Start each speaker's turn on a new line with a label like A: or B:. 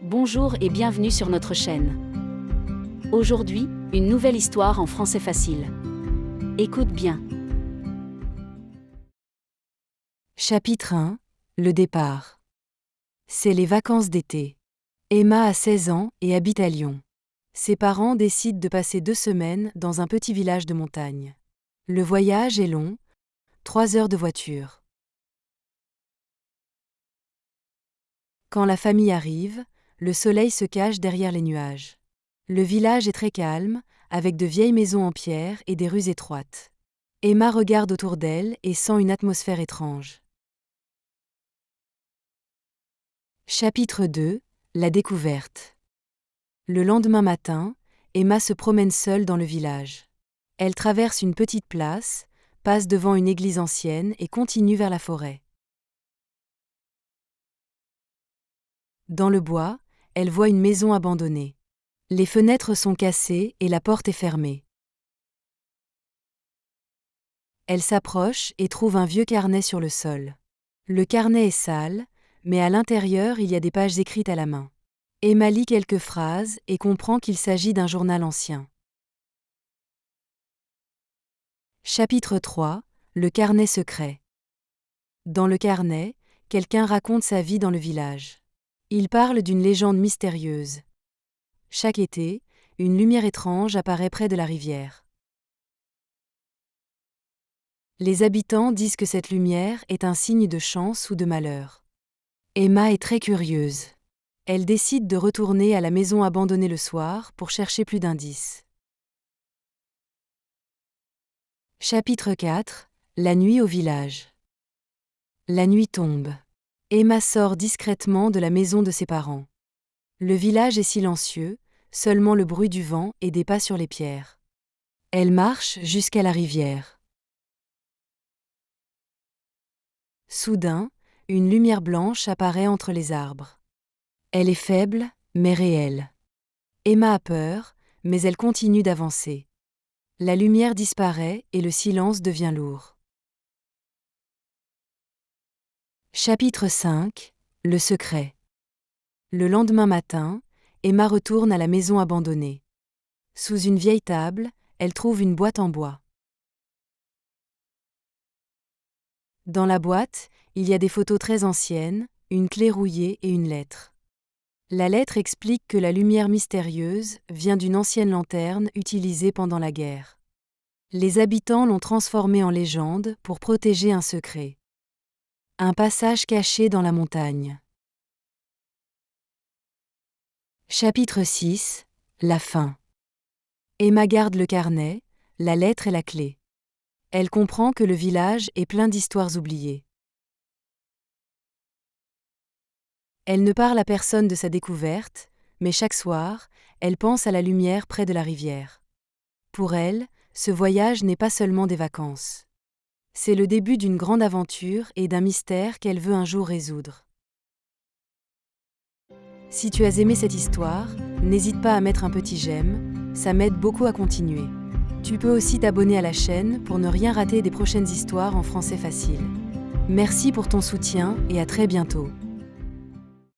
A: Bonjour et bienvenue sur notre chaîne. Aujourd'hui, une nouvelle histoire en français facile. Écoute bien.
B: Chapitre 1. Le départ. C'est les vacances d'été. Emma a 16 ans et habite à Lyon. Ses parents décident de passer 2 semaines dans un petit village de montagne. Le voyage est long, 3 heures de voiture. Quand la famille arrive, le soleil se cache derrière les nuages. Le village est très calme, avec de vieilles maisons en pierre et des rues étroites. Emma regarde autour d'elle et sent une atmosphère étrange. Chapitre 2. La découverte. Le lendemain matin, Emma se promène seule dans le village. Elle traverse une petite place, passe devant une église ancienne et continue vers la forêt. Dans le bois, elle voit une maison abandonnée. Les fenêtres sont cassées et la porte est fermée. Elle s'approche et trouve un vieux carnet sur le sol. Le carnet est sale, mais à l'intérieur il y a des pages écrites à la main. Emma lit quelques phrases et comprend qu'il s'agit d'un journal ancien. Chapitre 3. Le carnet secret. Dans le carnet, quelqu'un raconte sa vie dans le village. Il parle d'une légende mystérieuse. Chaque été, une lumière étrange apparaît près de la rivière. Les habitants disent que cette lumière est un signe de chance ou de malheur. Emma est très curieuse. Elle décide de retourner à la maison abandonnée le soir pour chercher plus d'indices. Chapitre 4. La nuit au village. La nuit tombe. Emma sort discrètement de la maison de ses parents. Le village est silencieux, seulement le bruit du vent et des pas sur les pierres. Elle marche jusqu'à la rivière. Soudain, une lumière blanche apparaît entre les arbres. Elle est faible, mais réelle. Emma a peur, mais elle continue d'avancer. La lumière disparaît et le silence devient lourd. Chapitre 5. Le secret. Le lendemain matin, Emma retourne à la maison abandonnée. Sous une vieille table, elle trouve une boîte en bois. Dans la boîte, il y a des photos très anciennes, une clé rouillée et une lettre. La lettre explique que la lumière mystérieuse vient d'une ancienne lanterne utilisée pendant la guerre. Les habitants l'ont transformée en légende pour protéger un secret. Un passage caché dans la montagne. Chapitre 6. La fin. Emma garde le carnet, la lettre et la clé. Elle comprend que le village est plein d'histoires oubliées. Elle ne parle à personne de sa découverte, mais chaque soir, elle pense à la lumière près de la rivière. Pour elle, ce voyage n'est pas seulement des vacances. C'est le début d'une grande aventure et d'un mystère qu'elle veut un jour résoudre. Si tu as aimé cette histoire, n'hésite pas à mettre un petit j'aime, ça m'aide beaucoup à continuer. Tu peux aussi t'abonner à la chaîne pour ne rien rater des prochaines histoires en français facile. Merci pour ton soutien et à très bientôt.